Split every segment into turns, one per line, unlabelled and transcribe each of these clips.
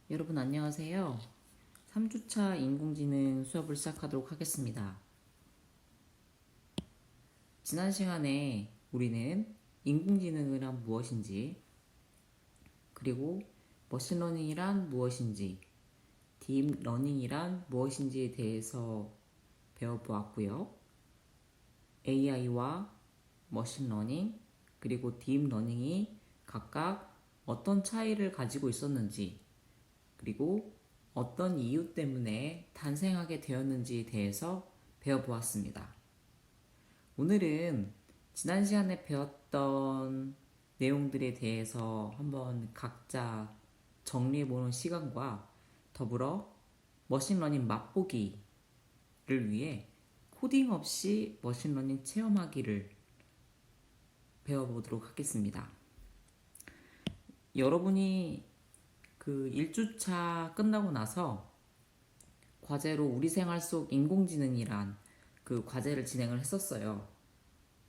여러분 안녕하세요. 3주차 인공지능 수업을 시작하도록 하겠습니다. 지난 시간에 우리는 인공지능이란 무엇인지, 그리고 머신러닝이란 무엇인지, 딥러닝이란 무엇인지에 대해서 배워보았고요. AI와 머신러닝, 그리고 딥러닝이 각각 어떤 차이를 가지고 있었는지, 그리고 어떤 이유 때문에 탄생하게 되었는지에 대해서 배워보았습니다. 오늘은 지난 시간에 배웠던 내용들에 대해서 한번 각자 정리해보는 시간과 더불어 머신러닝 맛보기를 위해 코딩 없이 머신러닝 체험하기를 배워보도록 하겠습니다. 여러분이 그 1주차 끝나고 나서 과제로 우리 생활 속 인공지능이란 그 과제를 진행을 했었어요.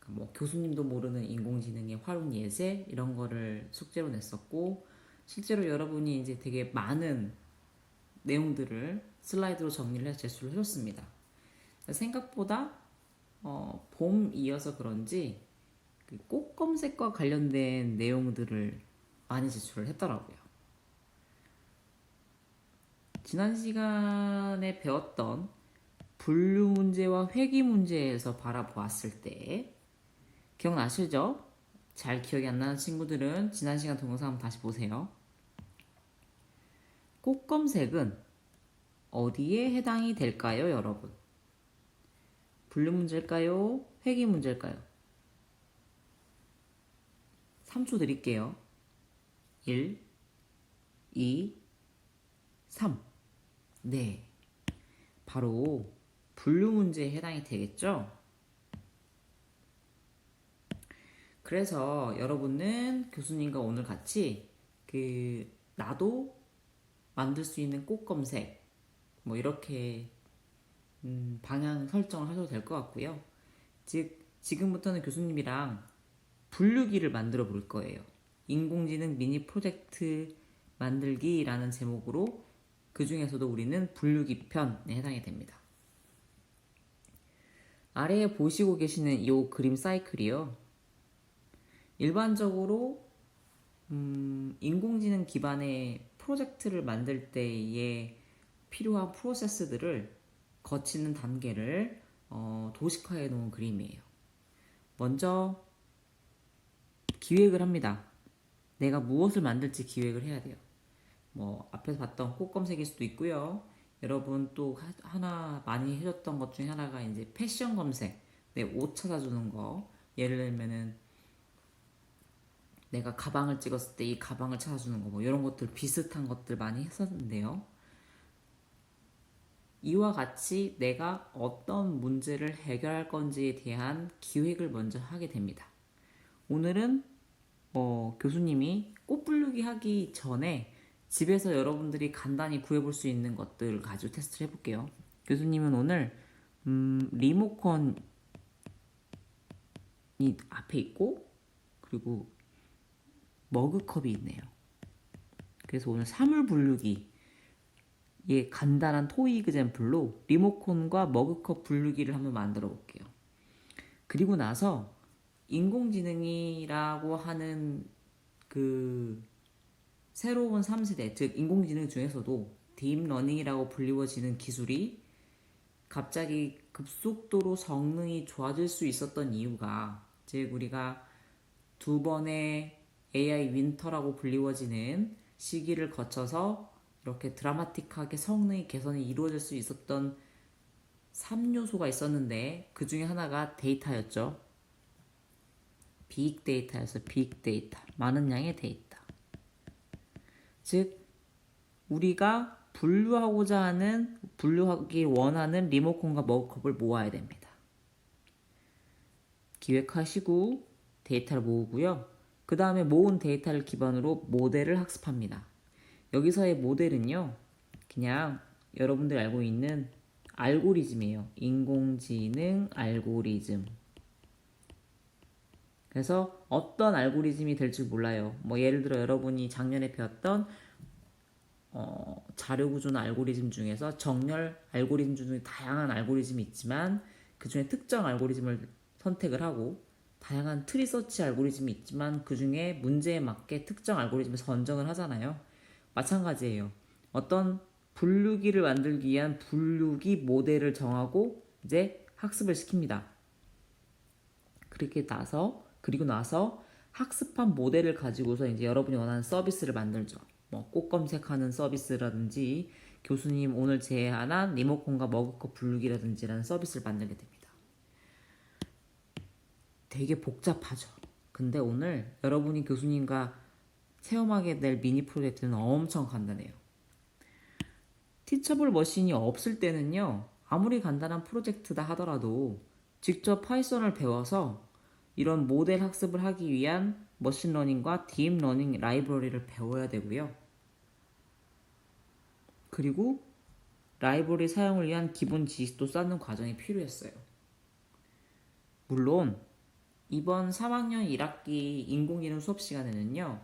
그러니까 뭐 교수님도 모르는 인공지능의 활용 예제 이런 거를 숙제로 냈었고, 실제로 여러분이 이제 되게 많은 내용들을 슬라이드로 정리를 해서 제출을 해줬습니다. 생각보다 봄이어서 그런지 그꽃 검색과 관련된 내용들을 많이 제출을 했더라고요. 지난 시간에 배웠던 분류 문제와 회귀 문제에서 바라보았을 때 기억나시죠? 잘 기억이 안 나는 친구들은 지난 시간 동영상 한번 다시 보세요. 꽃 검색은 어디에 해당이 될까요, 여러분? 분류 문제일까요? 회귀 문제일까요? 3초 드릴게요. 1, 2, 3. 네, 바로 분류 문제에 해당이 되겠죠? 그래서 여러분은 교수님과 오늘 같이 나도 만들 수 있는 꽃 검색 뭐 이렇게 방향 설정을 하셔도 될 것 같고요. 즉 지금부터는 교수님이랑 분류기를 만들어 볼 거예요. 인공지능 미니 프로젝트 만들기라는 제목으로 그 중에서도 우리는 분류기 편에 해당이 됩니다. 아래에 보시고 계시는 이 그림 사이클이요. 일반적으로 인공지능 기반의 프로젝트를 만들 때에 필요한 프로세스들을 거치는 단계를 도식화해 놓은 그림이에요. 먼저 기획을 합니다. 내가 무엇을 만들지 기획을 해야 돼요. 뭐 앞에서 봤던 꽃 검색일 수도 있고요. 여러분 또 하나 많이 해줬던 것 중에 하나가 이제 패션 검색, 내 옷 찾아주는 거. 예를 들면은 내가 가방을 찍었을 때 이 가방을 찾아주는 거, 뭐 이런 것들 비슷한 것들 많이 했었는데요. 이와 같이 내가 어떤 문제를 해결할 건지에 대한 기획을 먼저 하게 됩니다. 오늘은 교수님이 꽃 분류기 하기 전에 집에서 여러분들이 간단히 구해볼 수 있는 것들을 가지고 테스트를 해볼게요. 교수님은 오늘 리모컨이 앞에 있고, 그리고 머그컵이 있네요. 그래서 오늘 사물 분류기, 간단한 토이 이그젬플로 리모컨과 머그컵 분류기를 한번 만들어 볼게요. 그리고 나서 인공지능이라고 하는 그 새로운 3세대, 즉 인공지능 중에서도 딥러닝이라고 불리워지는 기술이 갑자기 급속도로 성능이 좋아질 수 있었던 이유가, 즉 우리가 두 번의 AI 윈터라고 불리워지는 시기를 거쳐서 이렇게 드라마틱하게 성능의 개선이 이루어질 수 있었던 3요소가 있었는데, 그 중에 하나가 데이터였죠. 빅데이터였어요. 빅데이터. 많은 양의 데이터. 즉 우리가 분류하기 원하는 리모컨과 머그컵을 모아야 됩니다. 기획하시고 데이터를 모으고요. 그 다음에 모은 데이터를 기반으로 모델을 학습합니다. 여기서의 모델은요, 그냥 여러분들이 알고 있는 알고리즘이에요. 인공지능 알고리즘. 그래서 어떤 알고리즘이 될 줄 몰라요. 뭐 예를 들어 여러분이 작년에 배웠던 자료 구조나 알고리즘 중에서 정렬 알고리즘 중에 다양한 알고리즘이 있지만 그 중에 특정 알고리즘을 선택을 하고 다양한 트리 서치 알고리즘이 있지만 그 중에 문제에 맞게 특정 알고리즘을 선정을 하잖아요. 마찬가지예요. 어떤 분류기를 만들기 위한 분류기 모델을 정하고 이제 학습을 시킵니다. 그리고 나서 학습한 모델을 가지고서 이제 여러분이 원하는 서비스를 만들죠. 뭐 꽃 검색하는 서비스라든지 교수님 오늘 제안한 리모컨과 머그컵 분류기라든지라는 서비스를 만들게 됩니다. 되게 복잡하죠. 근데 오늘 여러분이 교수님과 체험하게 될 미니 프로젝트는 엄청 간단해요. 티처블 머신이 없을 때는요, 아무리 간단한 프로젝트다 하더라도 직접 파이썬을 배워서 이런 모델 학습을 하기 위한 머신러닝과 딥러닝 라이브러리를 배워야 되고요. 그리고 라이브러리 사용을 위한 기본 지식도 쌓는 과정이 필요했어요. 물론 이번 3학년 1학기 인공지능 수업 시간에는요.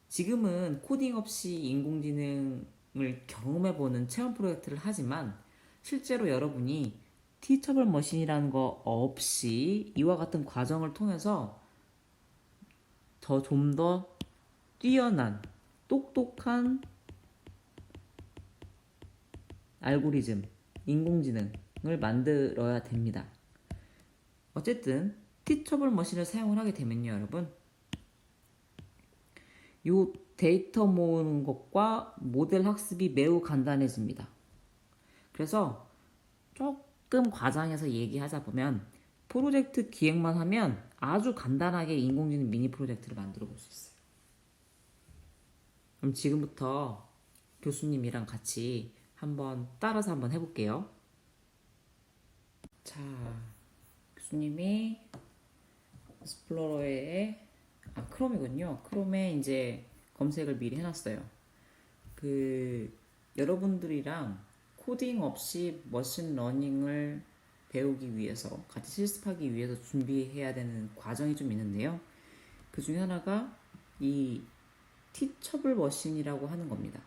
지금은 코딩 없이 인공지능을 경험해보는 체험 프로젝트를 하지만 실제로 여러분이 티처블 머신이라는 거 없이 이와 같은 과정을 통해서 좀 더 뛰어난 똑똑한 알고리즘, 인공지능을 만들어야 됩니다. 어쨌든 티처블 머신을 사용을 하게 되면요, 여러분. 요 데이터 모으는 것과 모델 학습이 매우 간단해집니다. 그래서 조금 과장해서 얘기하자 보면 프로젝트 기획만 하면 아주 간단하게 인공지능 미니 프로젝트를 만들어 볼 수 있어요. 그럼 지금부터 교수님이랑 같이 따라서 한번 해볼게요. 자, 교수님이 익스플로러에 크롬이군요. 크롬에 이제 검색을 미리 해놨어요. 여러분들이랑 코딩 없이 머신러닝을 배우기 위해서 같이 실습하기 위해서 준비해야 되는 과정이 좀 있는데요. 그 중에 하나가 이 티처블 머신이라고 하는 겁니다.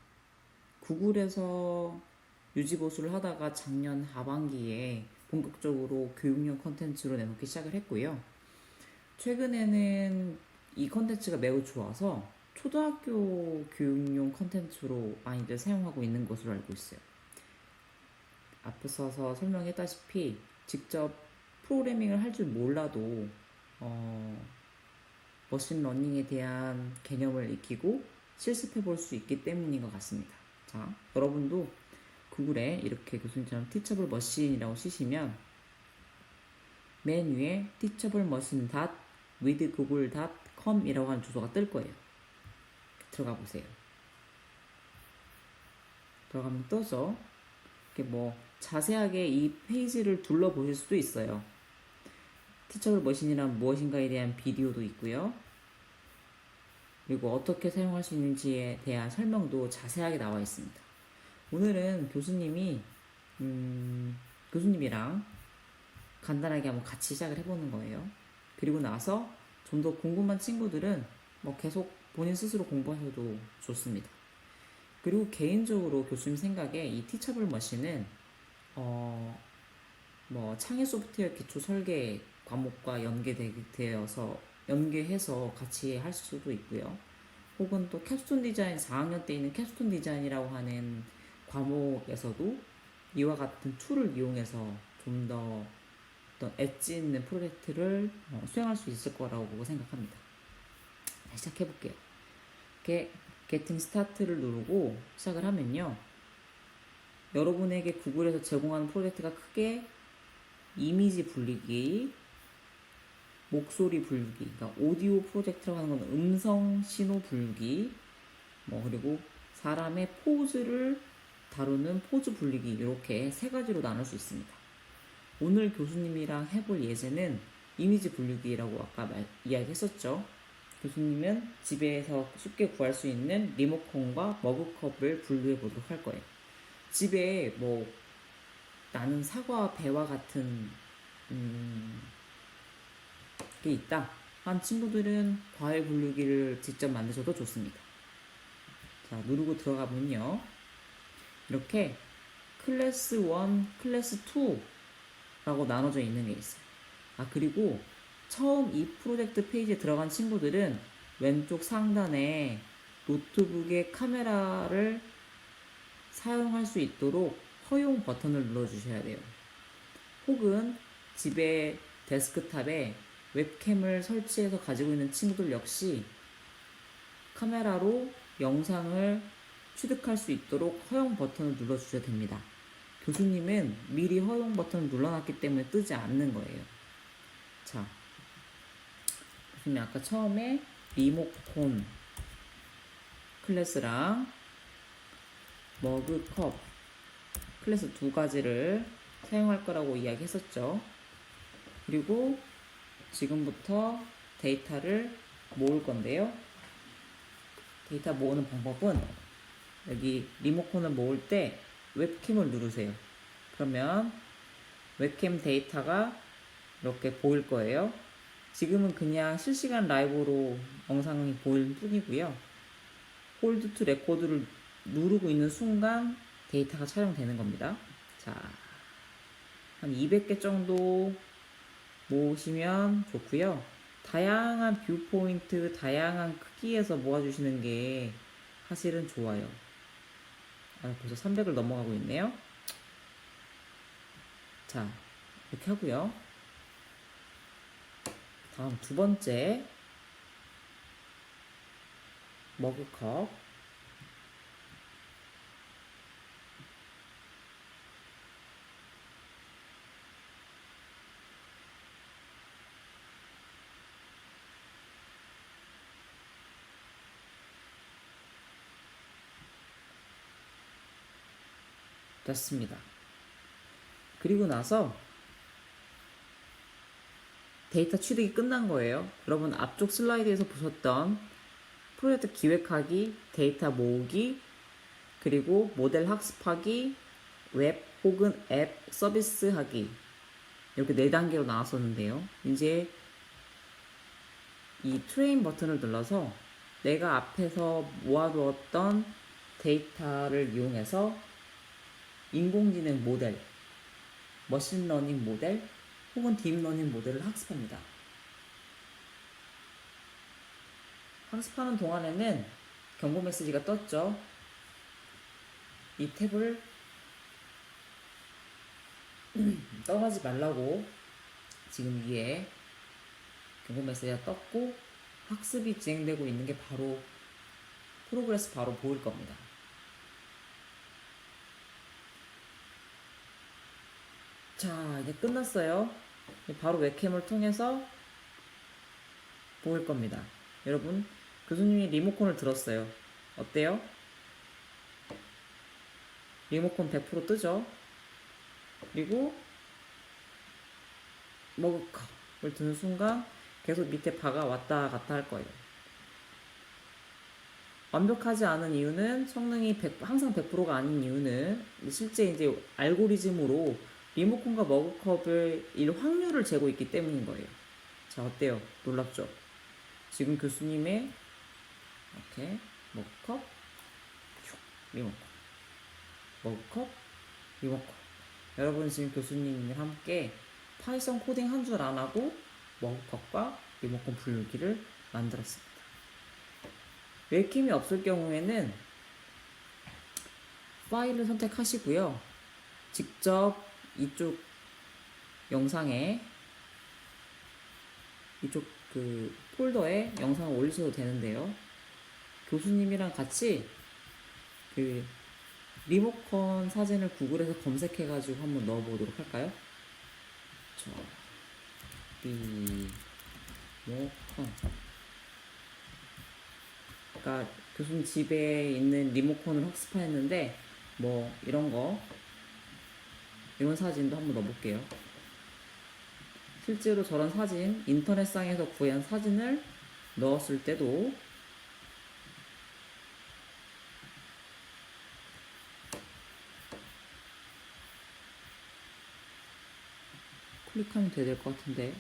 구글에서 유지보수를 하다가 작년 하반기에 본격적으로 교육용 컨텐츠로 내놓기 시작을 했고요. 최근에는 이 컨텐츠가 매우 좋아서 초등학교 교육용 컨텐츠로 많이들 사용하고 있는 것으로 알고 있어요. 앞서서 설명했다시피 직접 프로그래밍을 할 줄 몰라도 머신러닝에 대한 개념을 익히고 실습해 볼 수 있기 때문인 것 같습니다. 자, 여러분도 구글에 이렇게 교수님처럼 티처블 머신이라고 치시면 맨 위에 teachablemachine.withgoogle.com 이라고 하는 주소가 뜰 거예요. 들어가 보세요. 들어가면 떠서 이렇게 자세하게 이 페이지를 둘러보실 수도 있어요. 티처블 머신이란 무엇인가에 대한 비디오도 있고요. 그리고 어떻게 사용할 수 있는지에 대한 설명도 자세하게 나와 있습니다. 오늘은 교수님이랑 간단하게 한번 같이 시작을 해보는 거예요. 그리고 나서 좀 더 궁금한 친구들은 계속 본인 스스로 공부하셔도 좋습니다. 그리고 개인적으로 교수님 생각에 이 티처블 머신은 창의 소프트웨어 기초 설계 과목과 연계해서 같이 할 수도 있고요. 혹은 또 캡스톤 디자인 4학년 때 있는 캡스톤 디자인이라고 하는 과목에서도 이와 같은 툴을 이용해서 좀 더 어떤 엣지 있는 프로젝트를 수행할 수 있을 거라고 생각합니다. 시작해 볼게요. 이렇게 Getting Start를 누르고 시작을 하면요. 여러분에게 구글에서 제공하는 프로젝트가 크게 이미지 분리기, 목소리 분리기, 그러니까 오디오 프로젝트라고 하는 건 음성 신호 분리기, 그리고 사람의 포즈를 다루는 포즈 분리기, 이렇게 세 가지로 나눌 수 있습니다. 오늘 교수님이랑 해볼 예제는 이미지 분리기라고 아까 이야기했었죠. 교수님은 집에서 쉽게 구할 수 있는 리모컨과 머그컵을 분류해 보도록 할 거예요. 집에 나는 사과 배와 같은 게 있다 한 친구들은 과일 분류기를 직접 만드셔도 좋습니다. 자, 누르고 들어가면요. 이렇게 클래스 1, 클래스 2라고 나눠져 있는 게 있어요. 아, 그리고 처음 이 프로젝트 페이지에 들어간 친구들은 왼쪽 상단에 노트북의 카메라를 사용할 수 있도록 허용 버튼을 눌러주셔야 돼요. 혹은 집에 데스크탑에 웹캠을 설치해서 가지고 있는 친구들 역시 카메라로 영상을 취득할 수 있도록 허용 버튼을 눌러주셔야 됩니다. 교수님은 미리 허용 버튼을 눌러놨기 때문에 뜨지 않는 거예요. 자, 교수님 아까 처음에 리모콘 클래스랑 머그컵 클래스 두 가지를 사용할 거라고 이야기했었죠. 그리고 지금부터 데이터를 모을 건데요. 데이터 모으는 방법은 여기 리모컨을 모을 때 웹캠을 누르세요. 그러면 웹캠 데이터가 이렇게 보일 거예요. 지금은 그냥 실시간 라이브로 영상이 보일 뿐이고요. 홀드 투 레코드를 누르고 있는 순간 데이터가 촬영되는 겁니다. 자, 한 200개 정도 모으시면 좋고요. 다양한 뷰 포인트, 다양한 크기에서 모아주시는 게 사실은 좋아요. 아, 벌써 300을 넘어가고 있네요. 자, 이렇게 하고요. 다음 두 번째 머그컵. 됐습니다. 그리고 나서 데이터 취득이 끝난 거예요. 여러분 앞쪽 슬라이드에서 보셨던 프로젝트 기획하기, 데이터 모으기, 그리고 모델 학습하기, 웹 혹은 앱 서비스 하기, 이렇게 4단계로 나왔었는데요. 이제 이 트레인 버튼을 눌러서 내가 앞에서 모아두었던 데이터를 이용해서 인공지능 모델, 머신러닝 모델 혹은 딥러닝 모델을 학습합니다. 학습하는 동안에는 경고 메시지가 떴죠. 이 탭을 떠나지 말라고 지금 위에 경고 메시지가 떴고 학습이 진행되고 있는 게 바로 프로그레스 바로 보일 겁니다. 자, 이제 끝났어요. 바로 웹캠을 통해서 보일 겁니다. 여러분, 교수님이 리모컨을 들었어요. 어때요? 리모컨 100% 뜨죠? 그리고 머그컵을 드는 순간 계속 밑에 바가 왔다 갔다 할 거예요. 완벽하지 않은 이유는 성능이 항상 100%가 아닌 이유는 실제 이제 알고리즘으로 리모컨과 머그컵을 일 확률을 재고 있기 때문인 거예요. 자, 어때요? 놀랍죠? 지금 교수님의 이렇게 머그컵, 리모컨, 머그컵, 리모컨. 여러분 지금 교수님과 함께 파이썬 코딩 한 줄 안 하고 머그컵과 리모컨 분류기를 만들었습니다. 웹캠이 없을 경우에는 파일을 선택하시고요. 직접 이쪽 영상에 이쪽 그 폴더에 영상을 올리셔도 되는데요. 교수님이랑 같이 그 리모컨 사진을 구글에서 검색해가지고 한번 넣어보도록 할까요? 저 리모컨. 그러니까 교수님 집에 있는 리모컨을 학습했는데 뭐 이런 사진도 한번 넣어볼게요. 실제로 저런 사진, 인터넷상에서 구한 사진을 넣었을 때도 클릭하면 돼야 될 것 같은데.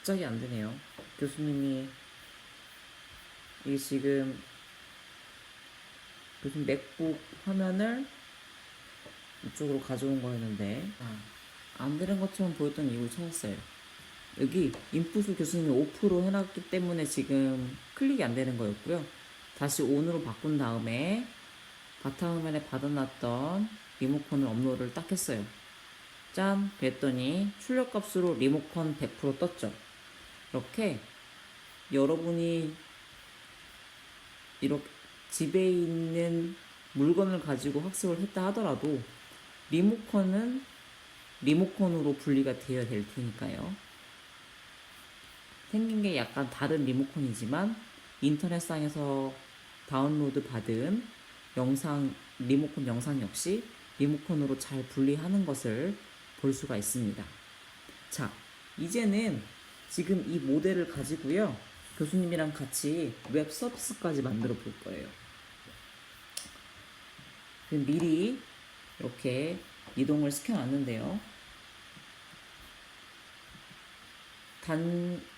갑자기 안 되네요. 교수님이 이게 지금 무슨 맥북 화면을 이쪽으로 가져온 거였는데 안 되는 것처럼 보였던 이유를 찾았어요. 여기 인풋을 교수님이 오프로 해놨기 때문에 지금 클릭이 안 되는 거였고요. 다시 ON으로 바꾼 다음에 바탕화면에 받아놨던 리모컨을 업로드를 딱 했어요. 짠! 그랬더니 출력값으로 리모컨 100% 떴죠. 이렇게 여러분이 이렇게 집에 있는 물건을 가지고 학습을 했다 하더라도 리모컨은 리모컨으로 분리가 되어야 될 테니까요. 생긴 게 약간 다른 리모컨이지만 인터넷상에서 다운로드 받은 리모컨 영상 역시 리모컨으로 잘 분리하는 것을 볼 수가 있습니다. 자, 이제는 지금 이 모델을 가지고요. 교수님이랑 같이 웹 서비스까지 만들어 볼 거예요. 미리 이렇게 이동을 시켜놨는데요.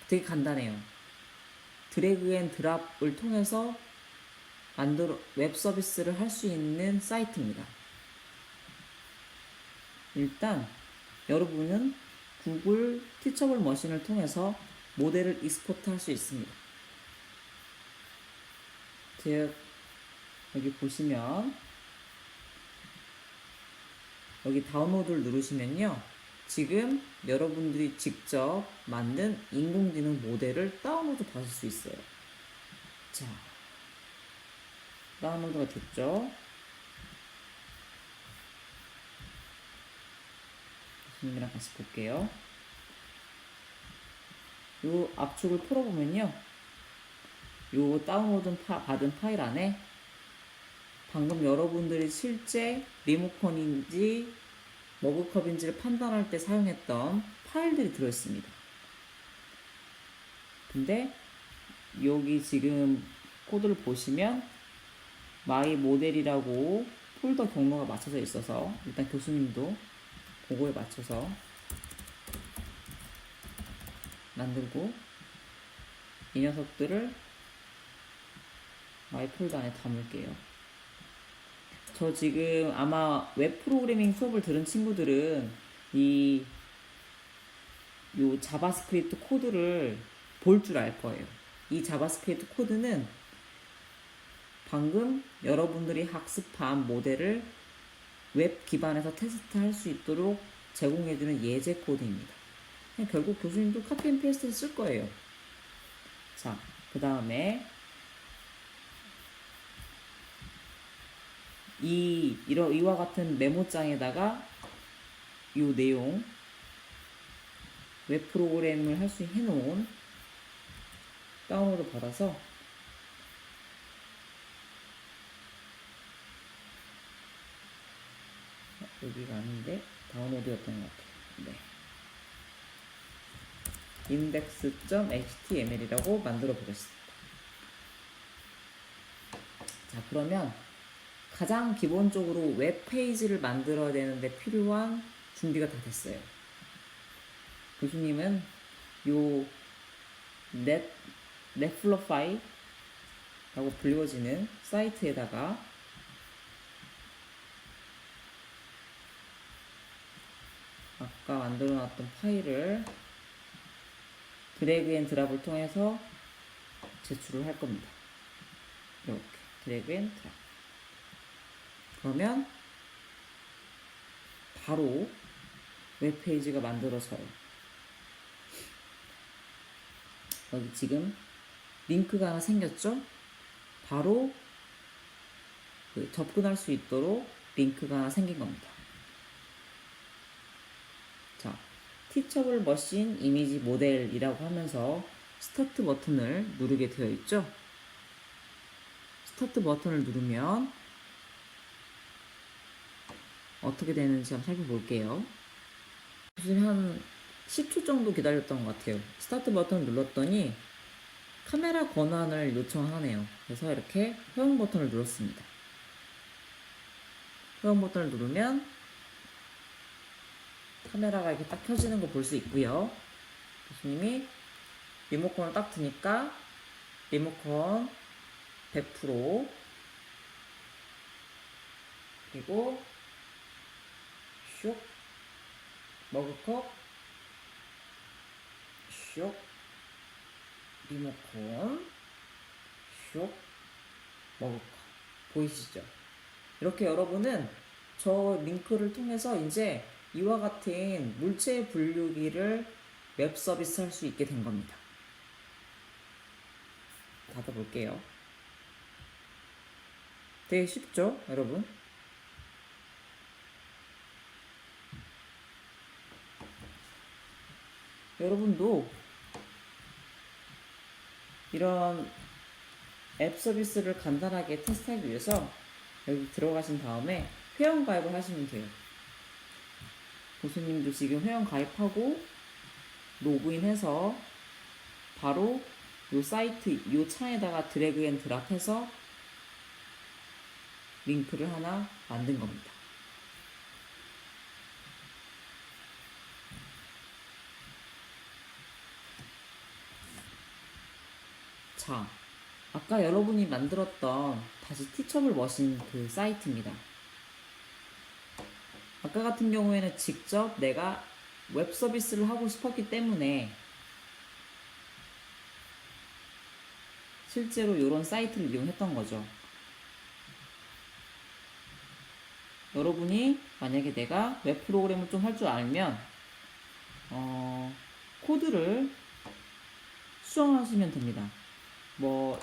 되게 간단해요. 드래그 앤 드랍을 통해서 웹 서비스를 할 수 있는 사이트입니다. 일단 여러분은 구글 티처블 머신을 통해서 모델을 익스포트 할 수 있습니다. 여기 보시면 여기 다운로드를 누르시면요. 지금 여러분들이 직접 만든 인공지능 모델을 다운로드 받을 수 있어요. 자, 다운로드가 됐죠? 교수님이랑 같이 볼게요. 요 압축을 풀어보면요. 요 다운로드 받은 파일 안에 방금 여러분들이 실제 리모컨인지 머그컵인지를 판단할 때 사용했던 파일들이 들어있습니다. 근데 여기 지금 코드를 보시면 마이 모델이라고 폴더 경로가 맞춰져 있어서 일단 교수님도 그거에 맞춰서 만들고 이 녀석들을 마이 폴더 안에 담을게요. 저 지금 아마 웹 프로그래밍 수업을 들은 친구들은 요 자바스크립트 코드를 볼 줄 알 거예요. 이 자바스크립트 코드는 방금 여러분들이 학습한 모델을 웹 기반에서 테스트할 수 있도록 제공해주는 예제 코드입니다. 결국 교수님도 카피 앤 페이스트를 쓸 거예요. 자, 그 다음에 이와 같은 메모장에다가 이 내용 웹 프로그램을 할 수 해놓은 다운로드 받아서 여기가 아닌데 다운로드였던 것 같아요. 네. index.html이라고 만들어 보겠습니다. 자, 그러면 가장 기본적으로 웹페이지를 만들어야 되는데 필요한 준비가 다 됐어요. 교수님은 요 넷플러파이라고 불려지는 사이트에다가 아까 만들어놨던 파일을 드래그 앤 드랍을 통해서 제출을 할 겁니다. 이렇게 드래그 앤 드랍. 그러면 바로 웹페이지가 만들어져요. 여기 지금 링크가 하나 생겼죠? 바로 접근할 수 있도록 링크가 하나 생긴 겁니다. 자, 티처블 머신 이미지 모델이라고 하면서 스타트 버튼을 누르게 되어 있죠? 스타트 버튼을 누르면 어떻게 되는지 한번 살펴볼게요. 한 10초 정도 기다렸던 것 같아요. 스타트 버튼을 눌렀더니 카메라 권한을 요청하네요. 그래서 이렇게 허용 버튼을 눌렀습니다. 허용 버튼을 누르면 카메라가 이렇게 딱 켜지는 거 볼 수 있고요. 교수님이 리모컨을 딱 드니까 리모컨 100% 그리고 슉 머그컵 슉 리모컨 슉 머그컵 보이시죠? 이렇게 여러분은 저 링크를 통해서 이제 이와 같은 물체 분류기를 웹 서비스 할 수 있게 된 겁니다. 닫아볼게요. 되게 쉽죠, 여러분? 여러분도 이런 앱 서비스를 간단하게 테스트하기 위해서 여기 들어가신 다음에 회원 가입을 하시면 돼요. 교수님도 지금 회원 가입하고 로그인해서 바로 이 사이트 이 창에다가 드래그 앤 드랍해서 링크를 하나 만든 겁니다. 자, 아까 여러분이 만들었던 다시 티처블 머신 그 사이트입니다. 아까 같은 경우에는 직접 내가 웹 서비스를 하고 싶었기 때문에 실제로 이런 사이트를 이용했던 거죠. 여러분이 만약에 내가 웹 프로그램을 좀 할 줄 알면 코드를 수정하시면 됩니다. 뭐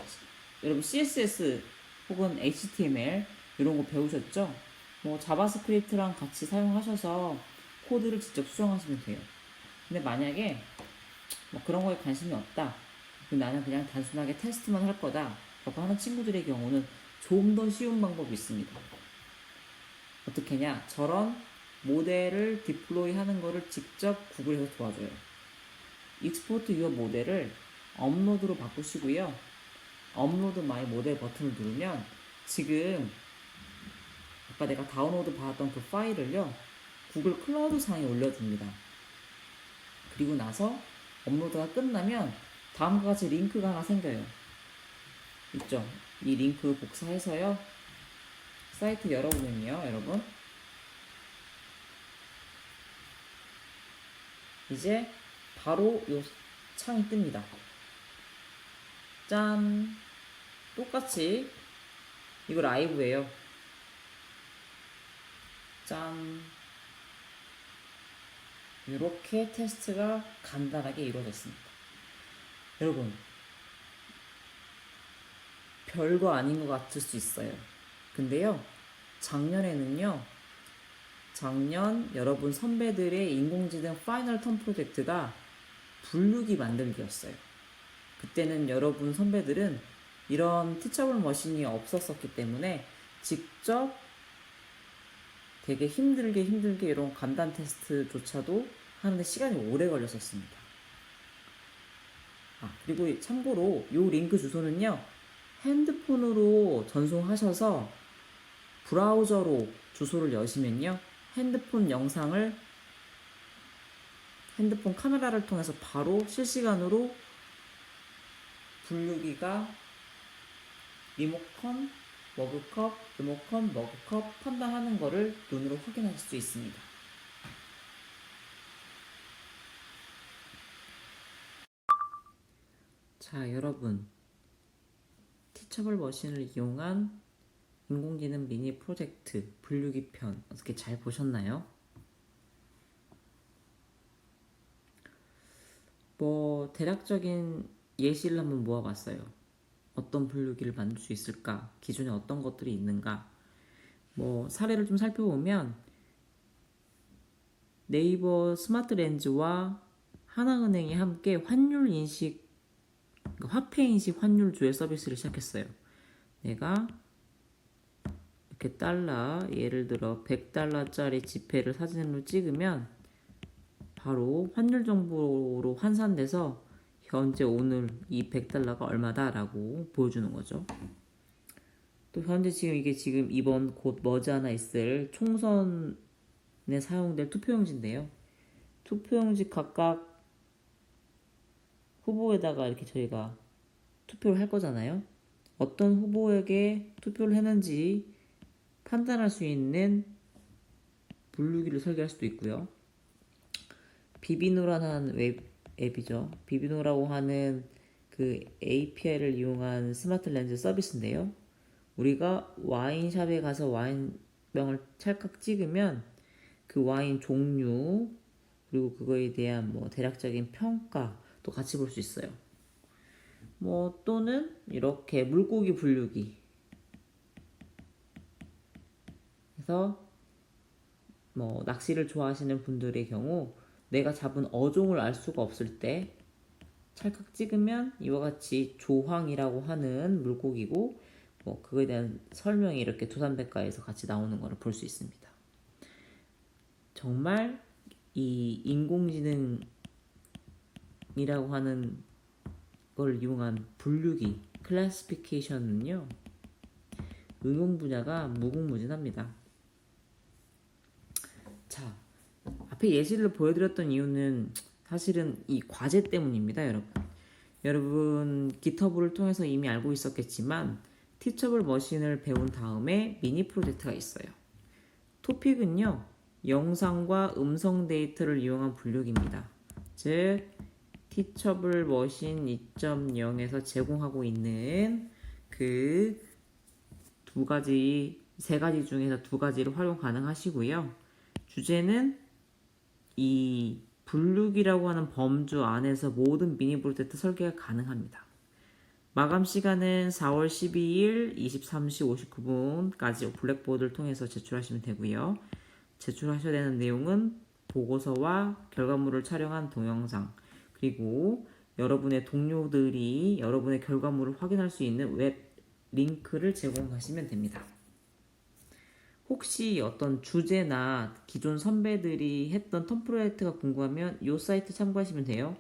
여러분 CSS 혹은 HTML 이런 거 배우셨죠? 뭐 자바스크립트랑 같이 사용하셔서 코드를 직접 수정하시면 돼요. 근데 만약에 뭐 그런 거에 관심이 없다. 나는 그냥 단순하게 테스트만 할 거다. 라고 하는 친구들의 경우는 좀 더 쉬운 방법이 있습니다. 어떻게 냐? 저런 모델을 디플로이 하는 거를 직접 구글에서 도와줘요. 익스포트 유어 모델을 업로드로 바꾸시고요. 업로드 마이 모델 버튼을 누르면 지금 아까 내가 다운로드 받았던 그 파일을요. 구글 클라우드 상에 올려줍니다. 그리고 나서 업로드가 끝나면 다음과 같이 링크가 하나 생겨요. 있죠? 이 링크 복사해서요. 사이트 열어보면요, 여러분. 이제 바로 이 창이 뜹니다. 짠! 똑같이 이거 라이브예요. 짠! 이렇게 테스트가 간단하게 이루어졌습니다. 여러분, 별거 아닌 것 같을 수 있어요. 근데요, 작년 여러분 선배들의 인공지능 파이널 턴 프로젝트가 분류기 만들기였어요. 그때는 여러분 선배들은 이런 티처블 머신이 없었었기 때문에 직접 되게 힘들게 이런 간단 테스트조차도 하는데 시간이 오래 걸렸었습니다. 그리고 참고로 이 링크 주소는요, 핸드폰으로 전송하셔서 브라우저로 주소를 여시면요, 핸드폰 영상을 핸드폰 카메라를 통해서 바로 실시간으로 분류기가 리모컨, 머그컵, 리모컨, 머그컵 판단하는 거를 눈으로 확인하실 수 있습니다. 자, 여러분, 티처블 머신을 이용한 인공지능 미니 프로젝트 분류기 편 어떻게 잘 보셨나요? 뭐 대략적인 예시를 한번 모아봤어요. 어떤 분류기를 만들 수 있을까? 기존에 어떤 것들이 있는가? 뭐 사례를 좀 살펴보면 네이버 스마트 렌즈와 하나은행이 함께 환율 인식, 화폐 인식 환율 조회 서비스를 시작했어요. 내가 이렇게 달러, 예를 들어 100달러짜리 지폐를 사진으로 찍으면 바로 환율 정보로 환산돼서 현재 오늘 이 100달러가 얼마다라고 보여주는 거죠. 또 현재 이게 이번 곧 머지않아 있을 총선에 사용될 투표용지인데요. 투표용지 각각 후보에다가 이렇게 저희가 투표를 할 거잖아요. 어떤 후보에게 투표를 했는지 판단할 수 있는 분류기를 설계할 수도 있고요. 비비노라는 웹 앱이죠. 비비노라고 하는 그 API를 이용한 스마트 렌즈 서비스인데요. 우리가 와인샵에 가서 와인병을 찰칵 찍으면 그 와인 종류 그리고 그거에 대한 뭐 대략적인 평가도 같이 볼 수 있어요. 뭐 또는 이렇게 물고기 분류기 해서 뭐 낚시를 좋아하시는 분들의 경우 내가 잡은 어종을 알 수가 없을 때 찰칵 찍으면 이와 같이 조황이라고 하는 물고기고 뭐 그거에 대한 설명이 이렇게 두산백과에서 같이 나오는 것을 볼 수 있습니다. 정말 이 인공지능이라고 하는 걸 이용한 분류기 클래시피케이션은요 응용 분야가 무궁무진합니다. 자, 앞에 예시를 보여드렸던 이유는 사실은 이 과제 때문입니다, 여러분. 여러분 GitHub를 통해서 이미 알고 있었겠지만 티처블 머신을 배운 다음에 미니 프로젝트가 있어요. 토픽은요 영상과 음성 데이터를 이용한 분류기입니다. 즉 티처블 머신 2.0에서 제공하고 있는 그 세 가지 중에서 두 가지를 활용 가능하시고요. 주제는 이 분류기라고 하는 범주 안에서 모든 미니 프로젝트 설계가 가능합니다. 마감 시간은 4월 12일 23시 59분까지 블랙보드를 통해서 제출하시면 되고요. 제출하셔야 되는 내용은 보고서와 결과물을 촬영한 동영상 그리고 여러분의 동료들이 여러분의 결과물을 확인할 수 있는 웹 링크를 제공하시면 됩니다. 혹시 어떤 주제나 기존 선배들이 했던 텀 프로젝트가 궁금하면 이 사이트 참고하시면 돼요.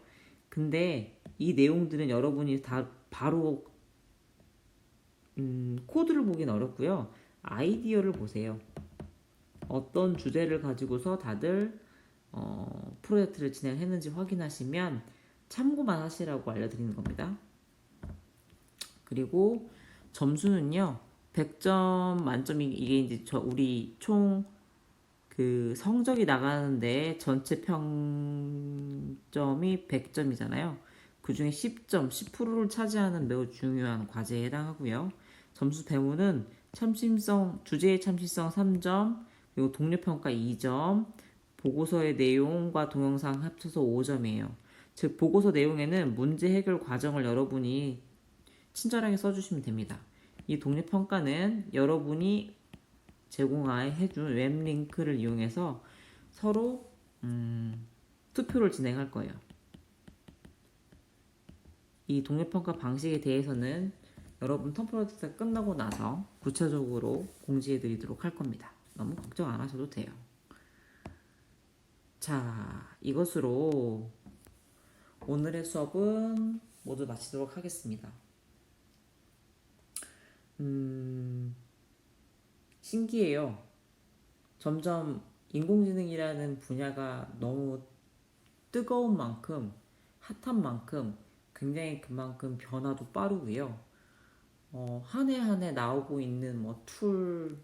근데 이 내용들은 여러분이 다 바로 코드를 보기는 어렵고요. 아이디어를 보세요. 어떤 주제를 가지고서 다들 프로젝트를 진행했는지 확인하시면 참고만 하시라고 알려드리는 겁니다. 그리고 점수는요. 100점 만점이 이게 이제 우리 총 그 성적이 나가는데 전체 평점이 100점이잖아요. 그 중에 10점, 10%를 차지하는 매우 중요한 과제에 해당하고요. 점수 배분은 주제의 참신성 3점, 그리고 동료평가 2점, 보고서의 내용과 동영상 합쳐서 5점이에요. 즉 보고서 내용에는 문제 해결 과정을 여러분이 친절하게 써주시면 됩니다. 이 동료평가는 여러분이 해준 웹링크를 이용해서 서로 투표를 진행할 거예요. 이 동료평가 방식에 대해서는 여러분 텀 프로젝트가 끝나고 나서 구체적으로 공지해 드리도록 할 겁니다. 너무 걱정 안 하셔도 돼요. 자, 이것으로 오늘의 수업은 모두 마치도록 하겠습니다. 신기해요. 점점 인공지능이라는 분야가 너무 뜨거운 만큼, 핫한 만큼 굉장히 그만큼 변화도 빠르고요. 한 해 한 해 나오고 있는 뭐 툴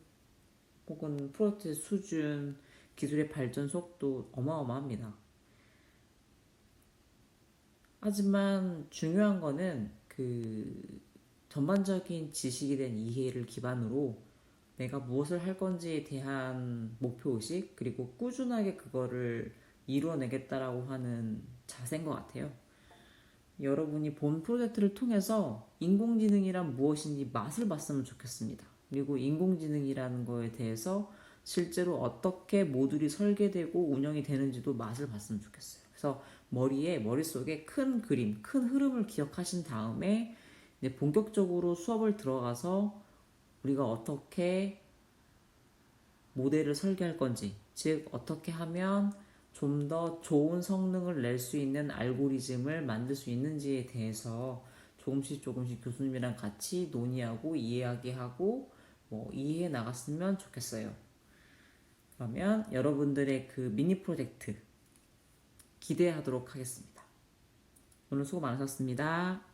혹은 프로젝트 수준, 기술의 발전 속도 어마어마합니다. 하지만 중요한 거는 그 전반적인 지식에 대한 이해를 기반으로 내가 무엇을 할 건지에 대한 목표의식 그리고 꾸준하게 그거를 이루어내겠다라고 하는 자세인 것 같아요. 여러분이 본 프로젝트를 통해서 인공지능이란 무엇인지 맛을 봤으면 좋겠습니다. 그리고 인공지능이라는 거에 대해서 실제로 어떻게 모듈이 설계되고 운영이 되는지도 맛을 봤으면 좋겠어요. 그래서 머릿속에 큰 그림, 큰 흐름을 기억하신 다음에 이제 본격적으로 수업을 들어가서 우리가 어떻게 모델을 설계할 건지, 즉 어떻게 하면 좀 더 좋은 성능을 낼 수 있는 알고리즘을 만들 수 있는지에 대해서 조금씩 교수님이랑 같이 논의하고 이해하게 하고 이해해 나갔으면 좋겠어요. 그러면 여러분들의 그 미니 프로젝트 기대하도록 하겠습니다. 오늘 수고 많으셨습니다.